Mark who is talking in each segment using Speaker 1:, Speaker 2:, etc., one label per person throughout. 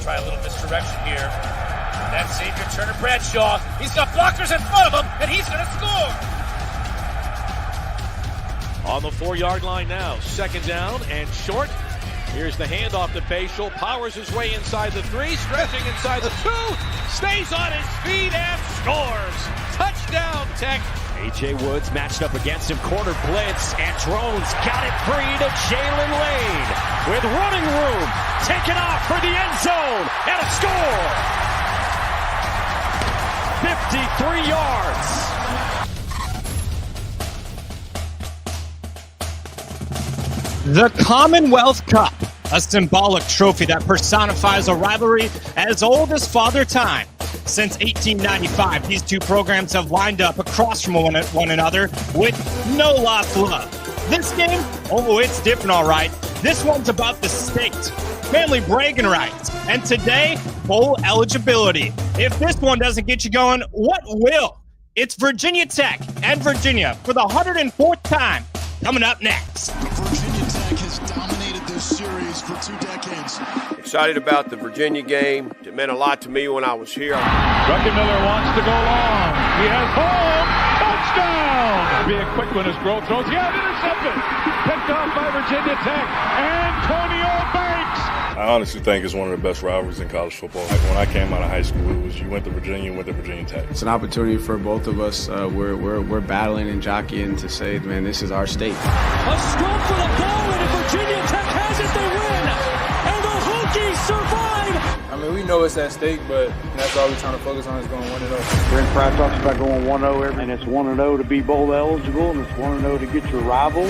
Speaker 1: try a little misdirection here. That Xavier Turner Bradshaw, he's got blockers in front of him, and he's going to score.
Speaker 2: On the 4-yard line now, second down and short. Here's the handoff to Facial, powers his way inside the 3, stretching inside the 2, stays on his feet and scores. Touchdown, Tech.
Speaker 3: A.J. Woods matched up against him, corner blitz, and Drones got it free to Jalen Lane with running room, taken off for the end zone, and a score. 53 yards.
Speaker 4: The Commonwealth Cup, a symbolic trophy that personifies a rivalry as old as Father Time. Since 1895, these two programs have lined up across from one another with no lost love. This game, oh, it's different, all right. This one's about the state, family bragging rights, and today, bowl eligibility. If this one doesn't get you going, what will? It's Virginia Tech and Virginia for the 104th time. Coming up next.
Speaker 5: Virginia Tech has dominated this series for 2 decades.
Speaker 6: Excited about the Virginia game. It meant a lot to me when I was here.
Speaker 7: Miller wants to go long. He has home. Touchdown! Be a quick one as Grove throws. Yeah, intercepted. Picked off by Virginia Tech. Antonio Banks.
Speaker 8: I honestly think it's one of the best rivalries in college football. Like when I came out of high school, it was you went to Virginia, you went to Virginia Tech.
Speaker 9: It's an opportunity for both of us. We're battling and jockeying to say, man, this is our state.
Speaker 10: A scrum for the ball, and if Virginia Tech has it, they win. And the Hokies survive.
Speaker 11: I mean, we know it's at stake, but that's all we're trying to focus on is going 1-0.
Speaker 12: Brent Pry talks about going 1-0 and it's 1-0 to be bowl eligible, and it's 1-0 to get your rival.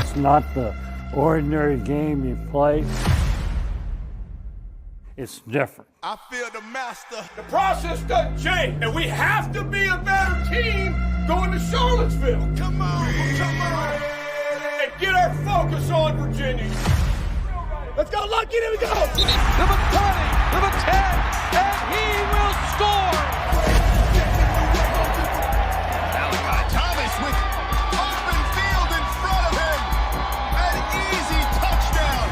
Speaker 12: It's not the ordinary game you play. It's different.
Speaker 5: I feel the master.
Speaker 6: The process doesn't change, and we have to be a better team going to Charlottesville.
Speaker 5: Come on.
Speaker 6: And get our focus on Virginia. Let's go, Lucky, there we go.
Speaker 2: Number 20, number 10, and he will score.
Speaker 5: Thomas with open field in front of him. An easy touchdown.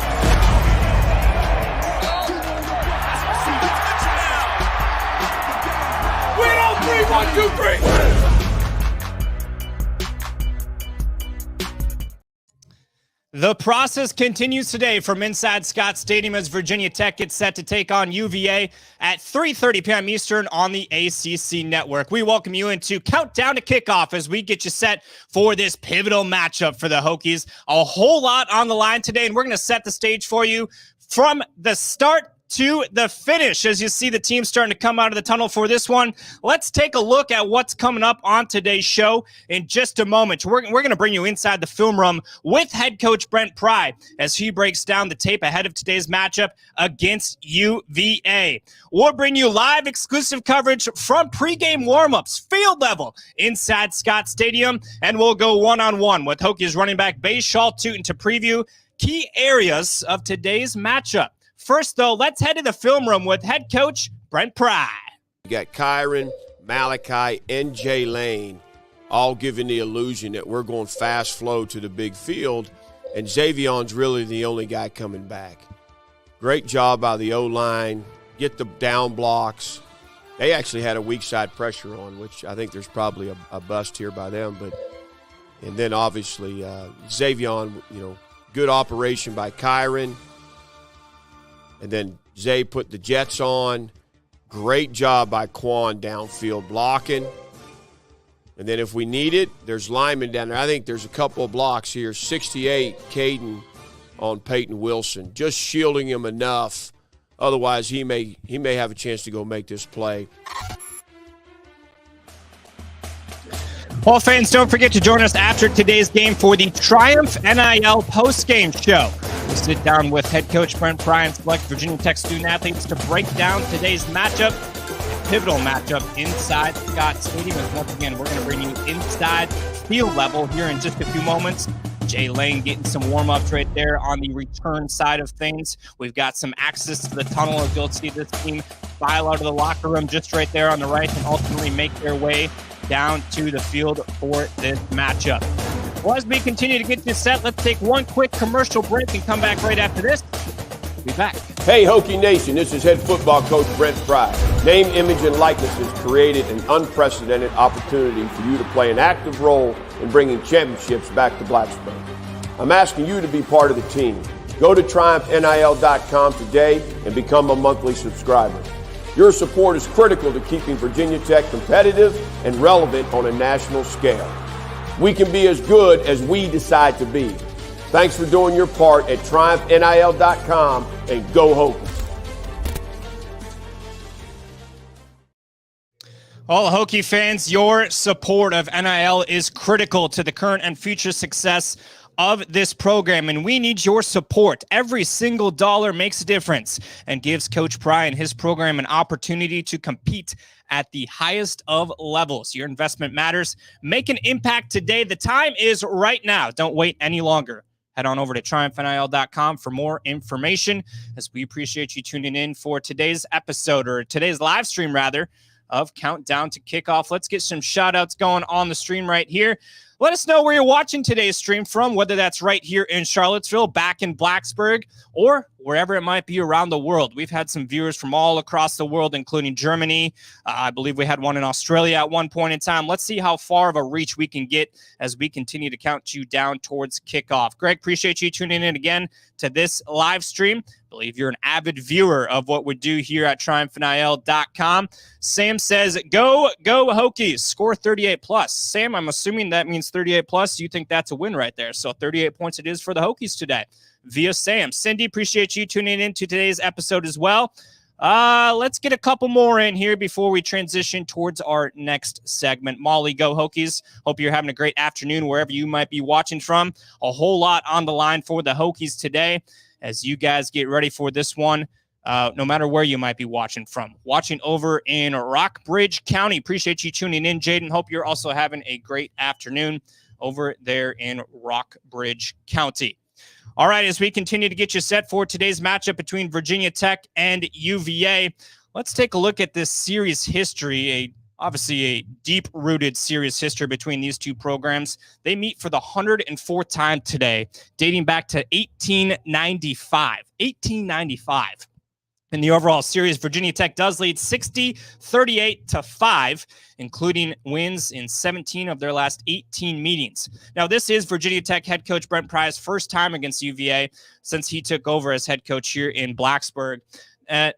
Speaker 6: Win all 3, 1, 2, 3.
Speaker 4: The process continues today from inside Scott Stadium as Virginia Tech gets set to take on UVA at 3:30 p.m. Eastern on the ACC Network. We welcome you into Countdown to Kickoff as we get you set for this pivotal matchup for the Hokies. A whole lot on the line today, and we're going to set the stage for you from the start to the finish as you see the team starting to come out of the tunnel for this one. Let's take a look at what's coming up on today's show in just a moment. We're going to bring you inside the film room with head coach Brent Pry as he breaks down the tape ahead of today's matchup against UVA. We'll bring you live exclusive coverage from pregame warmups, field level, inside Scott Stadium, and we'll go one-on-one with Hokies running back Bassilien Tuton to preview key areas of today's matchup. First, though, let's head to the film room with head coach Brent Pry.
Speaker 6: You got Kyron, Malachi, and Jay Lane all giving the illusion that we're going fast flow to the big field, and Xavion's really the only guy coming back. Great job by the O-line. Get the down blocks. They actually had a weak side pressure on, which I think there's probably a bust here by them. And then obviously Xavion, good operation by Kyron. And then Zay put the Jets on. Great job by Quan downfield blocking. And then if we need it, there's linemen down there. I think there's a couple of blocks here. 68, Caden on Peyton Wilson. Just shielding him enough. Otherwise, he may have a chance to go make this play.
Speaker 4: All fans, don't forget to join us after today's game for the Triumph NIL post-game show. We'll sit down with head coach Brent Pry and select Virginia Tech student athletes to break down today's matchup, a pivotal matchup inside Scott Stadium. And once again, we're going to bring you inside field level here in just a few moments. Jay Lane getting some warm-ups right there on the return side of things. We've got some access to the tunnel as you'll see this team file out of the locker room just right there on the right and ultimately make their way down to the field for this matchup. Well, as we continue to get this set, let's take one quick commercial break and come back right after this. We'll be back.
Speaker 6: Hey, Hokie Nation, this is head football coach Brent Pry. Name, image, and likeness has created an unprecedented opportunity for you to play an active role in bringing championships back to Blacksburg. I'm asking you to be part of the team. Go to TriumphNIL.com today and become a monthly subscriber. Your support is critical to keeping Virginia Tech competitive and relevant on a national scale. We can be as good as we decide to be. Thanks for doing your part at TriumphNIL.com and go Hokies.
Speaker 4: All Hokie fans, your support of NIL is critical to the current and future success of this program, and we need your support. Every single dollar makes a difference and gives Coach Pry and his program an opportunity to compete at the highest of levels. Your investment matters. Make an impact today. The time is right now. Don't wait any longer. Head on over to TriumphNIL.com for more information, as we appreciate you tuning in for today's episode, or today's live stream rather, of Countdown to Kickoff. Let's get some shout outs going on the stream right here. Let us know where you're watching today's stream from, whether that's right here in Charlottesville, back in Blacksburg, or wherever it might be around the world. We've had some viewers from all across the world, including Germany. I believe we had one in Australia at one point in time. Let's see how far of a reach we can get as we continue to count you down towards kickoff. Greg, appreciate you tuning in again to this live stream. I believe you're an avid viewer of what we do here at TriumphNIL.com. Sam says, go Hokies, score 38 plus. Sam, I'm assuming that means 38 plus. You think that's a win right there. So 38 points it is for the Hokies today via Sam. Cindy, appreciate you tuning in to today's episode as well. Let's get a couple more in here before we transition towards our next segment. Molly, go Hokies. Hope you're having a great afternoon wherever you might be watching from. A whole lot on the line for the Hokies today as you guys get ready for this one. No matter where you might be watching from. Watching over in Rockbridge County. Appreciate you tuning in, Jaden. Hope you're also having a great afternoon over there in Rockbridge County. All right, as we continue to get you set for today's matchup between Virginia Tech and UVA, let's take a look at this series history, obviously a deep-rooted series history between these two programs. They meet for the 104th time today, dating back to 1895. 1895. In the overall series, Virginia Tech does lead 60-38-5, including wins in 17 of their last 18 meetings. Now, this is Virginia Tech head coach Brent Pry's first time against UVA since he took over as head coach here in Blacksburg.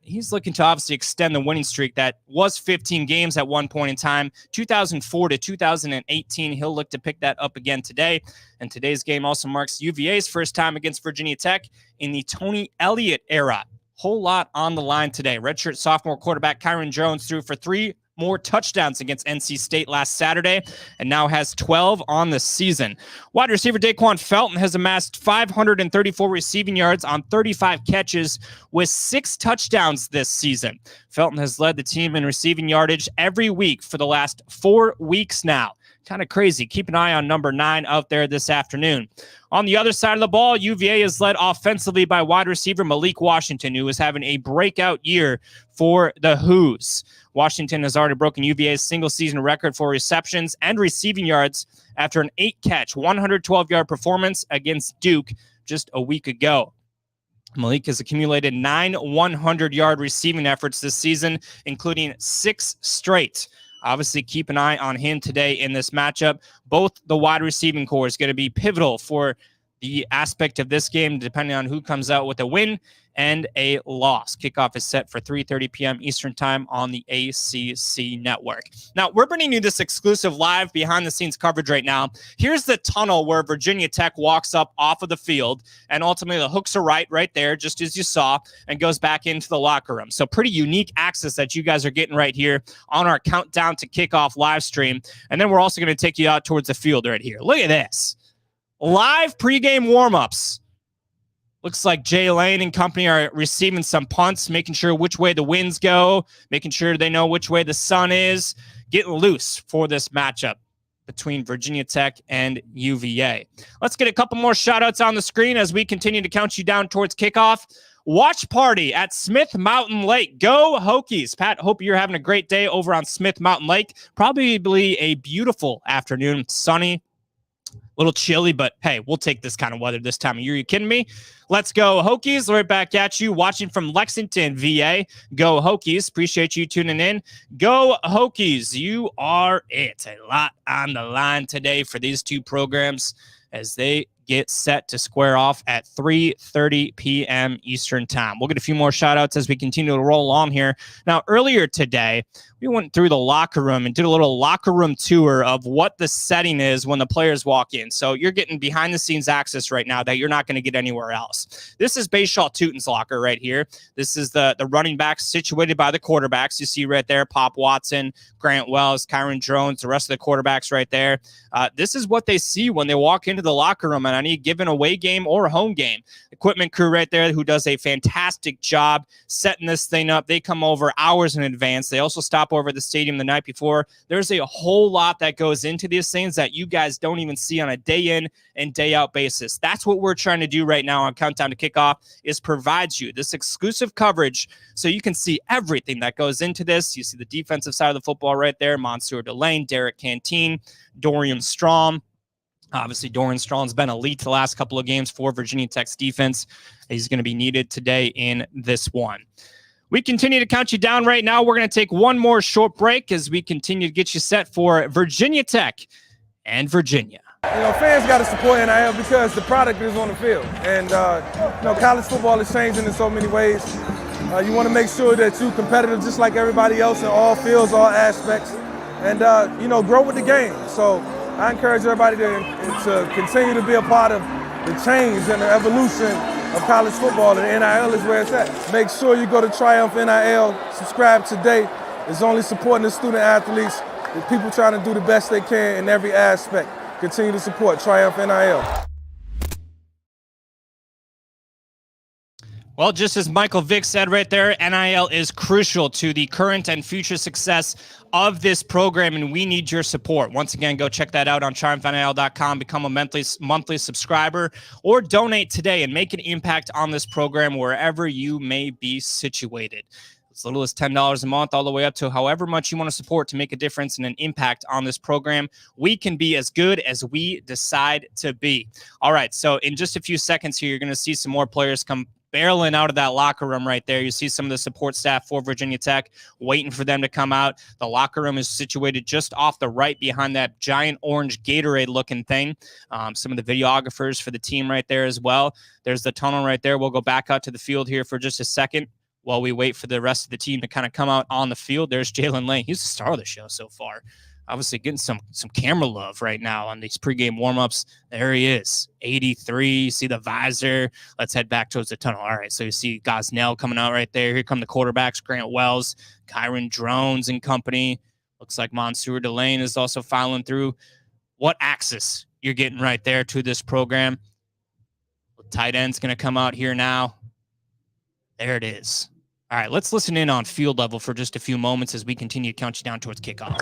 Speaker 4: He's looking to obviously extend the winning streak that was 15 games at one point in time. 2004 to 2018, he'll look to pick that up again today. And today's game also marks UVA's first time against Virginia Tech in the Tony Elliott era. Whole lot on the line today. Redshirt sophomore quarterback Kyron Jones threw for 3 more touchdowns against NC State last Saturday and now has 12 on the season. Wide receiver Daquan Felton has amassed 534 receiving yards on 35 catches with 6 touchdowns this season. Felton has led the team in receiving yardage every week for the last 4 weeks now. Kind of crazy. Keep an eye on number 9 out there this afternoon. On the other side of the ball, UVA is led offensively by wide receiver Malik Washington, who is having a breakout year for the Hoos. Washington has already broken UVA's single-season record for receptions and receiving yards after an 8-catch, 112-yard performance against Duke just a week ago. Malik has accumulated 9 100-yard receiving efforts this season, including 6 straight. Obviously, keep an eye on him today in this matchup. Both the wide receiving core is going to be pivotal for the aspect of this game, depending on who comes out with a win and a loss. Kickoff is set for 3:30 p.m. Eastern time on the ACC network. Now, we're bringing you this exclusive live behind-the-scenes coverage right now. Here's the tunnel where Virginia Tech walks up off of the field, and ultimately the hooks are right there, just as you saw, and goes back into the locker room. So pretty unique access that you guys are getting right here on our Countdown to Kickoff live stream. And then we're also going to take you out towards the field right here. Look at this. Live pregame warmups. Looks like Jay Lane and company are receiving some punts, making sure which way the winds go, making sure they know which way the sun is, getting loose for this matchup between Virginia Tech and UVA. Let's get a couple more shout-outs on the screen as we continue to count you down towards kickoff. Watch party at Smith Mountain Lake. Go Hokies. Pat, hope you're having a great day over on Smith Mountain Lake. Probably a beautiful afternoon, sunny. little chilly, but hey, we'll take this kind of weather this time of year. You kidding me? Let's go Hokies. Right back at you, watching from Lexington, VA. Go Hokies. Appreciate you tuning in. Go Hokies. You are it. A lot on the line today for these two programs as they get set to square off at 3:30 p.m. Eastern time. We'll get a few more shout outs as we continue to roll along here. Now, earlier today, we went through the locker room and did a little locker room tour of what the setting is when the players walk in. So you're getting behind the scenes access right now that you're not going to get anywhere else. This is Bassilien Tuton's locker right here. This is the running backs situated by the quarterbacks. You see right there, Pop Watson, Grant Wells, Kyron Drones, the rest of the quarterbacks right there. This is what they see when they walk into the locker room on any given away game or home game. Equipment crew right there who does a fantastic job setting this thing up. They come over hours in advance. They also stop over the stadium the night before. There's a whole lot that goes into these things that you guys don't even see on a day in and day out basis. That's what we're trying to do right now on Countdown to Kickoff, is provides you this exclusive coverage so you can see everything that goes into this. You see the defensive side of the football right there, Monsieur Delane, Derek Canteen, Dorian Strom. Obviously, Dorian Strong's been elite the last couple of games for Virginia Tech's defense. He's going to be needed today in this one. We continue to count you down right now. We're going to take one more short break as we continue to get you set for Virginia Tech and Virginia.
Speaker 11: Fans got to support NIL because the product is on the field. And, college football is changing in so many ways. You want to make sure that you're competitive just like everybody else in all fields, all aspects, and, grow with the game. So I encourage everybody to continue to be a part of the change and the evolution of college football, and NIL is where it's at. Make sure you go to Triumph NIL, subscribe today. It's only supporting the student athletes, the people trying to do the best they can in every aspect. Continue to support Triumph NIL.
Speaker 4: Well, just as Michael Vick said right there, NIL is crucial to the current and future success of this program, and we need your support. Once again, go check that out on triumphnil.com, become a monthly subscriber, or donate today and make an impact on this program wherever you may be situated. As little as $10 a month, all the way up to however much you want to support to make a difference and an impact on this program. We can be as good as we decide to be. All right, so in just a few seconds here, you're going to see some more players come barreling out of that locker room right there. You see some of the support staff for Virginia Tech waiting for them to come out. The locker room is situated just off the right behind that giant orange Gatorade looking thing. Some of the videographers for the team right there as well. There's the tunnel right there. We'll go back out to the field here for just a second while we wait for the rest of the team to kind of come out on the field. There's Jalen Lane. He's the star of the show so far. Obviously getting some camera love right now on these pregame warmups. There he is, 83. You see the visor. Let's head back towards the tunnel. All right, so you see Gosnell coming out right there. Here come the quarterbacks, Grant Wells, Kyron Drones and company. Looks like Monsieur Delane is also following through. What access you're getting right there to this program. The tight end's going to come out here now. There it is. All right, let's listen in on field level for just a few moments as we continue to count you down towards kickoff.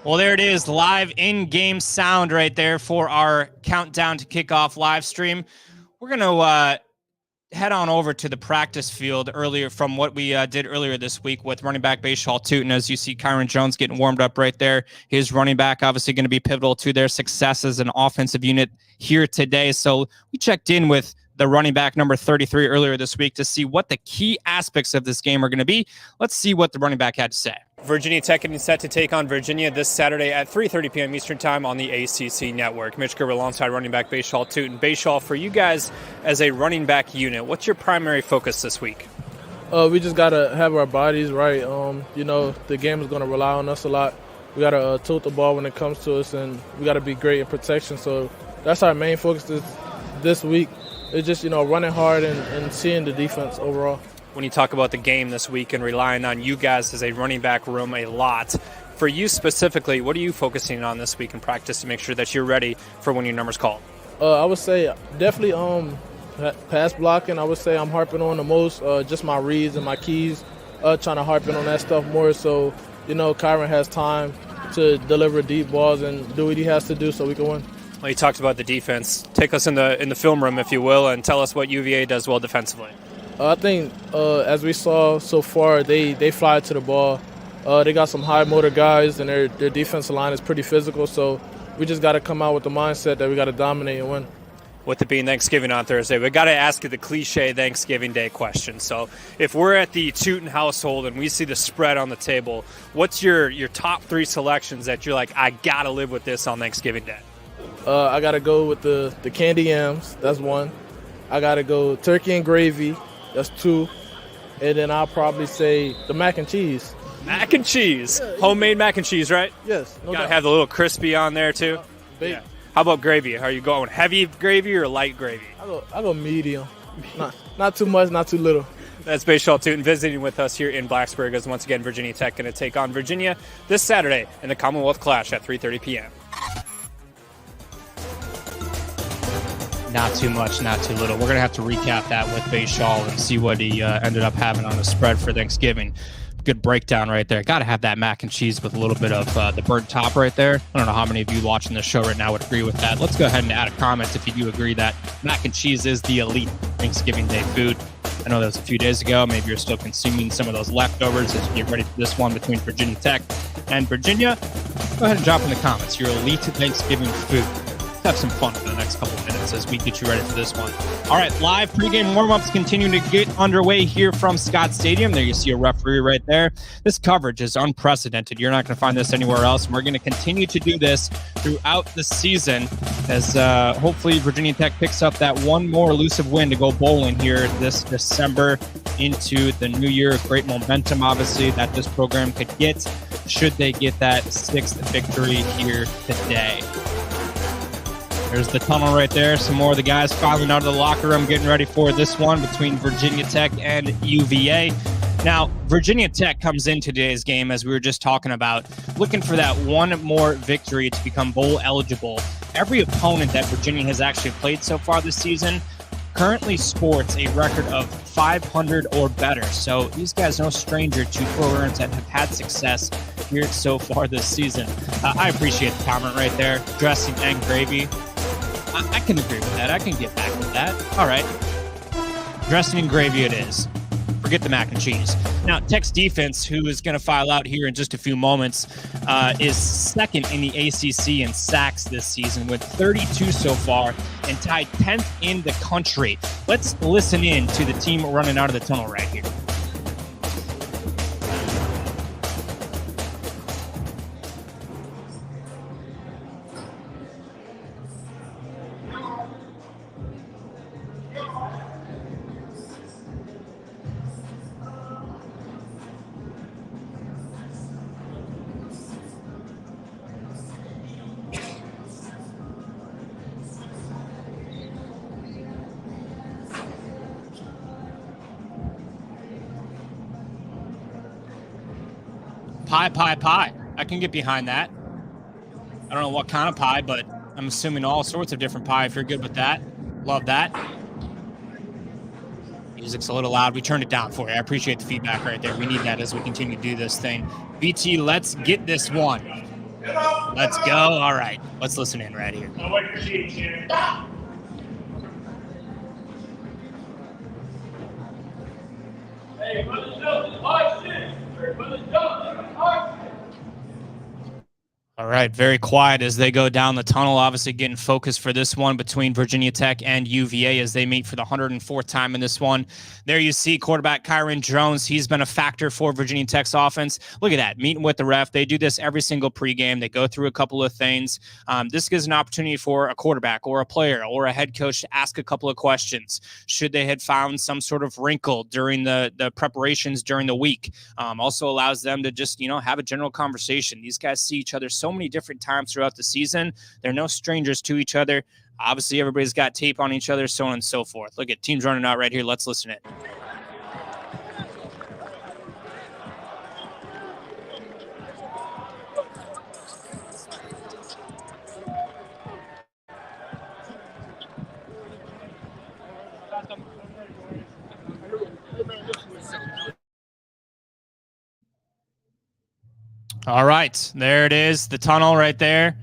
Speaker 4: Well, there it is, live in-game sound right there for our Countdown to Kickoff live stream. We're going to head on over to the practice field earlier from what we did earlier this week with running back Bassilien Tuton. As you see, Kyron Jones getting warmed up right there. His running back obviously going to be pivotal to their success as an offensive unit here today. So we checked in with the running back number 33 earlier this week to see what the key aspects of this game are going to be. Let's see what the running back had to say. Virginia Tech getting set to take on Virginia this Saturday at 3:30 p.m. Eastern Time on the ACC Network. Mitch Gerber alongside running back Bassilien Tuton. Bassilien, for you guys as a running back unit, what's your primary focus this week?
Speaker 13: We just got to have our bodies right. The game is going to rely on us a lot. We got to tilt the ball when it comes to us, and we got to be great in protection. So that's our main focus this week. it's just, running hard and seeing the defense overall.
Speaker 4: When you talk about the game this week and relying on you guys as a running back room a lot, for you specifically, what are you focusing on this week in practice to make sure that you're ready for when your number's called?
Speaker 13: I would say definitely pass blocking. I would say I'm harping on the most, just my reads and my keys, trying to harping on that stuff more so, Kyron has time to deliver deep balls and do what he has to do so we can win.
Speaker 4: Well, you talked about the defense. Take us in the film room, if you will, and tell us what UVA does well defensively.
Speaker 13: I think, as we saw so far, they fly to the ball. They got some high motor guys, and their defensive line is pretty physical, so we just got to come out with the mindset that we got to dominate and win.
Speaker 4: With it being Thanksgiving on Thursday, we got to ask you the cliche Thanksgiving Day question. So if we're at the Tuton household and we see the spread on the table, what's your top 3 selections that you're like, I got to live with this on Thanksgiving Day?
Speaker 13: I got to go with the candy yams. That's 1. I got to go turkey and gravy. That's 2. And then I'll probably say the mac and cheese.
Speaker 4: Mac and cheese. Yeah, homemade mac and cheese, right?
Speaker 13: Yes.
Speaker 4: No doubt. Have the little crispy on there, too?
Speaker 13: Yeah.
Speaker 4: How about gravy? Are you going heavy gravy or light gravy?
Speaker 13: I go medium. Not too much, not too little.
Speaker 4: That's Bassilien Tuton visiting with us here in Blacksburg as once again Virginia Tech going to take on Virginia this Saturday in the Commonwealth Clash at 3:30 p.m. Not too much, not too little. We're going to have to recap that with Bassilien and see what he ended up having on the spread for Thanksgiving. Good breakdown right there. Got to have that mac and cheese with a little bit of the burnt top right there. I don't know how many of you watching the show right now would agree with that. Let's go ahead and add a comment if you do agree that mac and cheese is the elite Thanksgiving Day food. I know that was a few days ago. Maybe you're still consuming some of those leftovers as you get ready for this one between Virginia Tech and Virginia. Go ahead and drop in the comments your elite Thanksgiving food. Let's have some fun for the next couple of minutes as we get you ready for this one. All right, live pregame warm-ups continuing to get underway here from Scott Stadium. There you see a referee right there. This coverage is unprecedented. You're not going to find this anywhere else. And we're going to continue to do this throughout the season as hopefully Virginia Tech picks up that one more elusive win to go bowling here this December into the new year. Great momentum, obviously, that this program could get should they get that 6th victory here today. There's the tunnel right there. Some more of the guys filing out of the locker room, getting ready for this one between Virginia Tech and UVA. Now, Virginia Tech comes in today's game, as we were just talking about, looking for that one more victory to become bowl eligible. Every opponent that Virginia has actually played so far this season currently sports a record of 500 or better. So these guys are no stranger to programs that have had success here so far this season. I appreciate the comment right there. Dressing and gravy. I can agree with that. I can get back with that. All right. Dressing and gravy it is. Forget the mac and cheese. Now, Tech's defense, who is going to file out here in just a few moments, is second in the ACC in sacks this season with 32 so far and tied 10th in the country. Let's listen in to the team running out of the tunnel right here. Pie. I can get behind that. I don't know what kind of pie, but I'm assuming all sorts of different pie if you're good with that. Love that. Music's a little loud. We turned it down for you. I appreciate the feedback right there. We need that as we continue to do this thing. BT, let's get this one. Let's go. All right. Let's listen in right here. Hey, brothers, all right, very quiet as they go down the tunnel, obviously getting focused for this one between Virginia Tech and UVA as they meet for the 104th time in this one. There you see quarterback Kyron Jones. He's been a factor for Virginia Tech's offense. Look at that, meeting with the ref. They do this every single pregame. They go through a couple of things. This gives an opportunity for a quarterback or a player or a head coach to ask a couple of questions. Should they had found some sort of wrinkle during the preparations during the week. Also allows them to just, have a general conversation. These guys see each other so many different times throughout the season. They're no strangers to each other. Obviously, everybody's got tape on each other, so on and so forth. Look at teams running out right here. Let's listen to it. All right, there it is, the tunnel right there.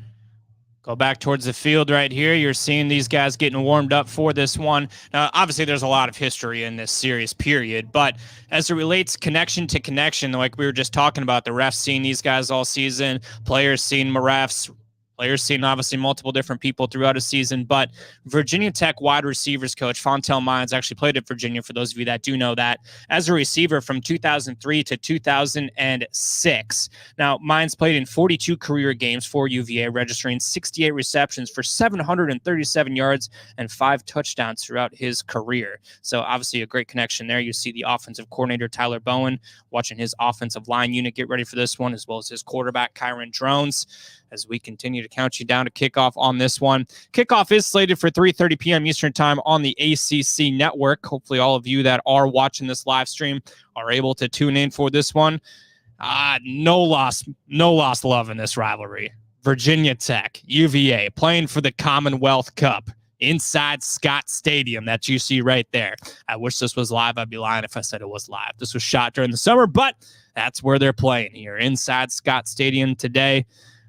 Speaker 4: Go back towards the field right here. You're seeing these guys getting warmed up for this one. Now, obviously, there's a lot of history in this series, period. But as it relates connection to connection, like we were just talking about, the refs seeing these guys all season, players seeing refs, players seeing obviously multiple different people throughout a season. But Virginia Tech wide receivers coach Fontel Mines actually played at Virginia, for those of you that do know that, as a receiver from 2003 to 2006. Now, Mines played in 42 career games for UVA, registering 68 receptions for 737 yards and 5 touchdowns throughout his career. So obviously a great connection there. You see the offensive coordinator, Tyler Bowen, watching his offensive line unit get ready for this one, as well as his quarterback, Kyron Drones, as we continue to count you down to kickoff on this one. Kickoff is slated for 3:30 p.m. Eastern time on the ACC network. Hopefully all of you that are watching this live stream are able to tune in for this one. No lost love in this rivalry. Virginia Tech, UVA, playing for the Commonwealth Cup inside Scott Stadium that you see right there. I wish this was live. I'd be lying if I said it was live. This was shot during the summer, but that's where they're playing here, inside Scott Stadium today.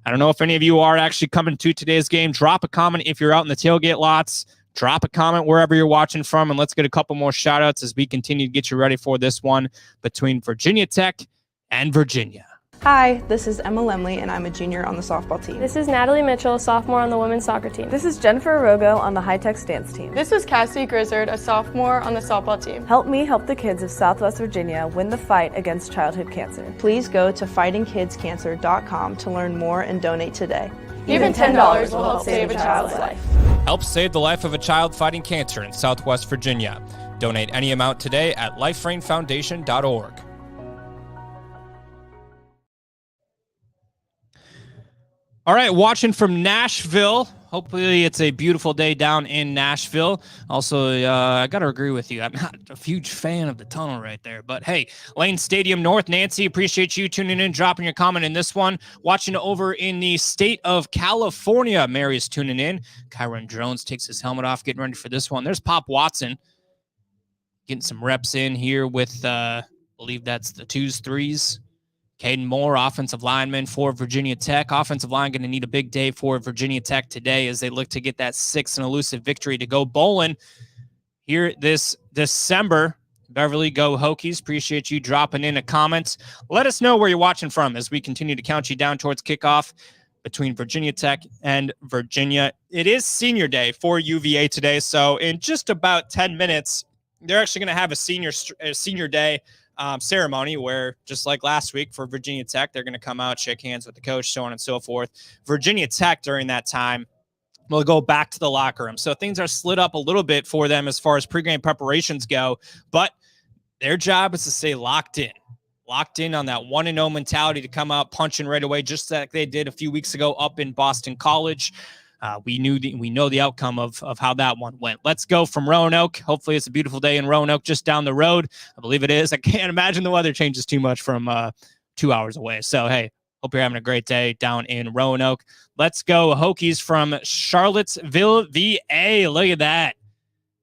Speaker 4: I don't know if any of you are actually coming to today's game. Drop a comment if you're out in the tailgate lots. Drop a comment wherever you're watching from, and let's get a couple more shout-outs as we continue to get you ready for this one between Virginia Tech and Virginia.
Speaker 14: Hi, this is Emma Lemley, and I'm a junior on the softball team.
Speaker 15: This is Natalie Mitchell, a sophomore on the women's soccer team.
Speaker 16: This is Jennifer Arogo on the high-tech dance team.
Speaker 17: This is Cassie Grizzard, a sophomore on the softball team.
Speaker 16: Help me help the kids of Southwest Virginia win the fight against childhood cancer.
Speaker 14: Please go to fightingkidscancer.com to learn more and donate today.
Speaker 17: Even $10 will help save a child's life.
Speaker 4: Help save the life of a child fighting cancer in Southwest Virginia. Donate any amount today at liferainfoundation.org. All right, watching from Nashville. Hopefully it's a beautiful day down in Nashville. Also, I got to agree with you. I'm not a huge fan of the tunnel right there. But, hey, Lane Stadium North. Nancy, appreciate you tuning in, dropping your comment in this one. Watching over in the state of California, Mary's tuning in. Kyron Drones takes his helmet off, getting ready for this one. There's Pop Watson getting some reps in here with, I believe that's the 2s, 3s. Caden Moore, offensive lineman for Virginia Tech. Offensive line going to need a big day for Virginia Tech today as they look to get that 6th and elusive victory to go bowling here this December. Beverly, go Hokies. Appreciate you dropping in a comment. Let us know where you're watching from as we continue to count you down towards kickoff between Virginia Tech and Virginia. It is senior day for UVA today, so in just about 10 minutes, they're actually going to have a senior day ceremony where, just like last week for Virginia Tech, they're going to come out, shake hands with the coach, so on and so forth. Virginia Tech during that time will go back to the locker room. So things are slid up a little bit for them as far as pregame preparations go, but their job is to stay locked in on that 1-0 mentality, to come out punching right away, just like they did a few weeks ago up in Boston College. We know the outcome of how that one went. Let's go from Roanoke. Hopefully it's a beautiful day in Roanoke, just down the road. I believe it is. I can't imagine the weather changes too much from 2 hours away. So, hey, hope you're having a great day down in Roanoke. Let's go Hokies from Charlottesville, VA. Look at that.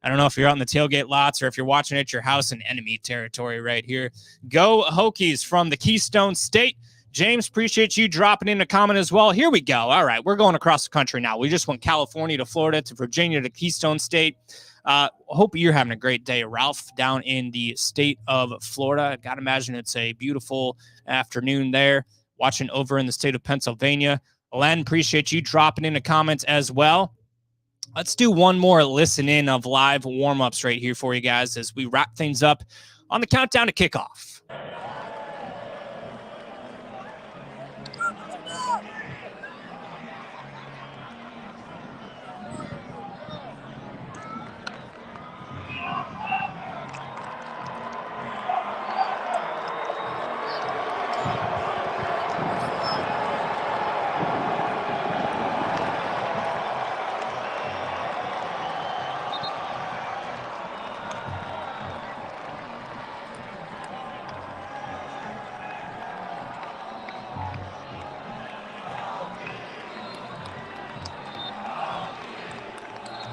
Speaker 4: I don't know if you're out in the tailgate lots or if you're watching at your house in enemy territory right here. Go Hokies from the Keystone State. James, appreciate you dropping in a comment as well. Here we go. All right, we're going across the country now. We just went California to Florida to Virginia to Keystone State. Hope you're having a great day, Ralph, down in the state of Florida. I got to imagine it's a beautiful afternoon there. Watching over in the state of Pennsylvania. Len, appreciate you dropping in a comment as well. Let's do one more listen in of live warm-ups right here for you guys as we wrap things up on the countdown to kickoff.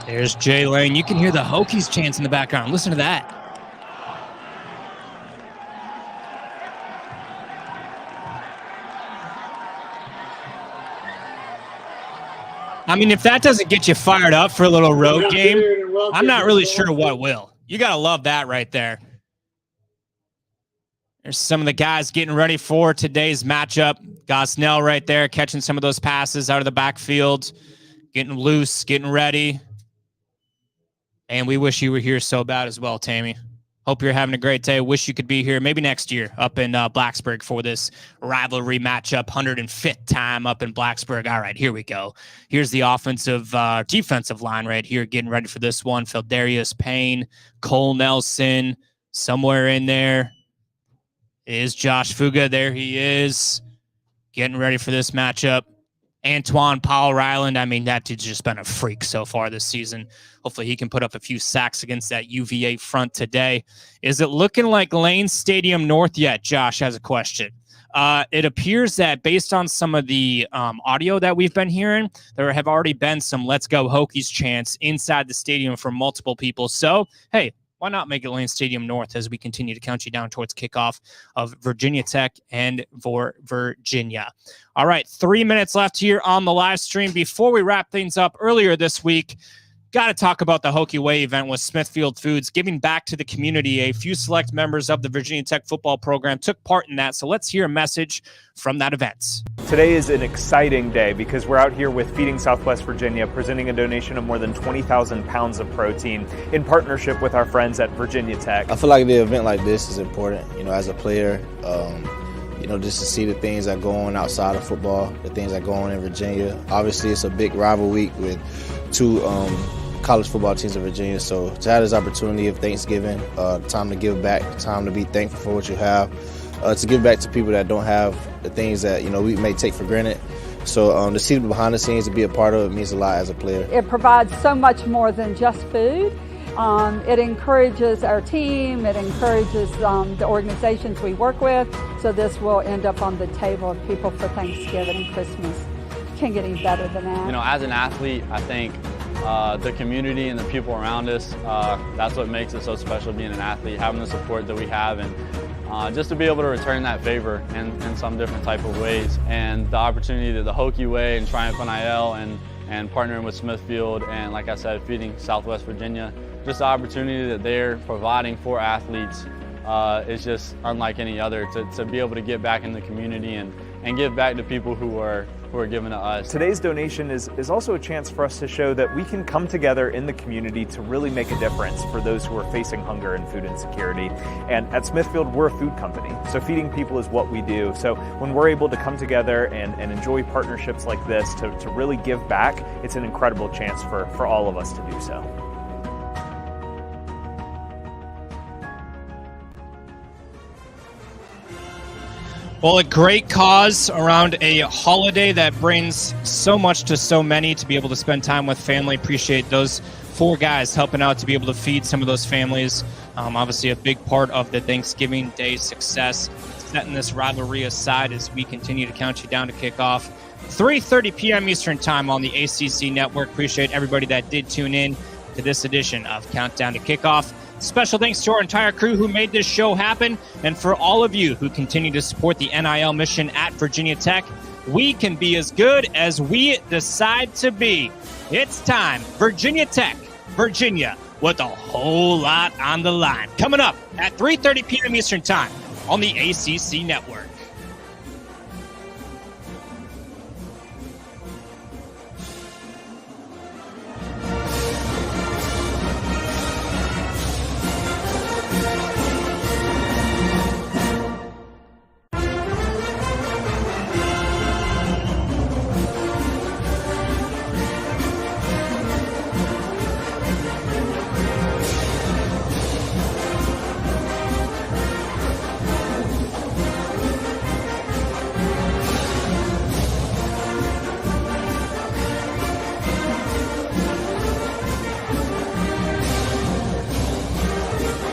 Speaker 4: There's Jay Lane. You can hear the Hokies chants in the background. Listen to that. I mean, if that doesn't get you fired up for a little road game, I'm not really sure what will. You got to love that right there. There's some of the guys getting ready for today's matchup. Gosnell right there catching some of those passes out of the backfield, getting loose, getting ready. And we wish you were here so bad as well, Tammy. Hope you're having a great day. Wish you could be here maybe next year up in Blacksburg for this rivalry matchup. 105th time up in Blacksburg. All right, here we go. Here's the defensive line right here getting ready for this one. Phildarius Payne, Cole Nelson, somewhere in there is Josh Fuga. There he is, getting ready for this matchup. Antoine Powell Ryland, I mean, that dude's just been a freak so far this season. Hopefully he can put up a few sacks against that UVA front today. Is it looking like Lane Stadium North yet? Josh has a question. It appears that based on some of the audio that we've been hearing, there have already been some Let's Go Hokies chants inside the stadium from multiple people. So, hey, why not make it Lane Stadium North as we continue to count you down towards kickoff of Virginia Tech and for Virginia. All right, 3 minutes left here on the live stream. Before we wrap things up, earlier this week, got to talk about the Hokie Way event with Smithfield Foods, giving back to the community. A few select members of the Virginia Tech football program took part in that. So let's hear a message from that event.
Speaker 18: Today is an exciting day because we're out here with Feeding Southwest Virginia, presenting a donation of more than 20,000 pounds of protein in partnership with our friends at Virginia Tech.
Speaker 19: I feel like the event like this is important, as a player, just to see the things that go on outside of football, the things that go on in Virginia. Obviously, it's a big rival week with two college football teams in Virginia, so to have this opportunity of Thanksgiving, time to give back, time to be thankful for what you have, to give back to people that don't have the things that we may take for granted. So to see behind the scenes, to be a part of it means a lot as a player.
Speaker 20: It provides so much more than just food. It encourages our team, it encourages the organizations we work with, so this will end up on the table of people for Thanksgiving and Christmas. Can't get any better than that.
Speaker 21: As an athlete, I think the community and the people around us, that's what makes it so special being an athlete, having the support that we have, and just to be able to return that favor in some different type of ways. And the opportunity that the Hokie Way and Triumph NIL and partnering with Smithfield and, like I said, Feeding Southwest Virginia, just the opportunity that they're providing for athletes is just unlike any other, to be able to get back in the community and give back to people who are giving to us.
Speaker 18: Today's donation is also a chance for us to show that we can come together in the community to really make a difference for those who are facing hunger and food insecurity. And at Smithfield, we're a food company, so feeding people is what we do. So when we're able to come together and enjoy partnerships like this to really give back, it's an incredible chance for all of us to do so.
Speaker 4: Well, a great cause around a holiday that brings so much to so many, to be able to spend time with family. Appreciate those four guys helping out to be able to feed some of those families. Obviously a big part of the Thanksgiving Day success. Setting this rivalry aside as we continue to count you down to kickoff. 3:30 p.m. Eastern Time on the ACC Network. Appreciate everybody that did tune in to this edition of Countdown to Kickoff. Special thanks to our entire crew who made this show happen, and for all of you who continue to support the NIL mission at Virginia Tech. We can be as good as we decide to be. It's time. Virginia Tech, Virginia, with a whole lot on the line. Coming up at 3:30 p.m. Eastern Time on the ACC Network.